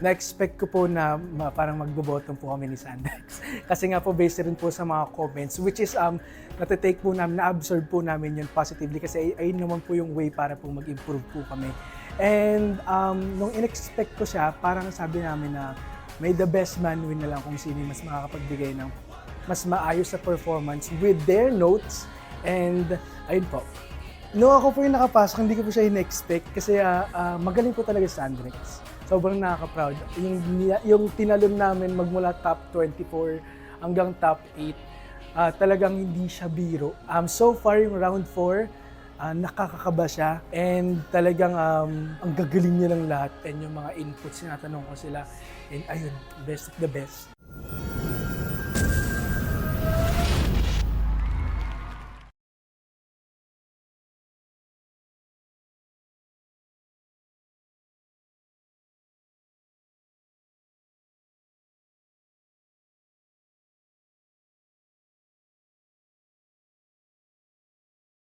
na-expect ko po na parang magbo-bottom po kami ni Sandrex. Kasi nga po based rin po sa mga comments which is natitake po namin, na-absorb po namin yun positively kasi ayun naman po yung way para po mag-improve po kami. And nung in-expect ko siya, parang sabi namin na may the best man win na lang kung sino yung mas makakapagbigay ng mas maayos sa performance with their notes. And ayun po. No, ako po yung nakapasok, hindi ko po siya in-expect kasi magaling po talaga si Sandrex. Sobrang nakaka-proud. Yung tinalon namin magmula top 24 hanggang top 8, talagang hindi siya biro. So far yung round 4, nakakakaba siya and talagang ang gagaling niya ng lahat and yung mga inputs, tinatanong ko sila and ayun, best of the best.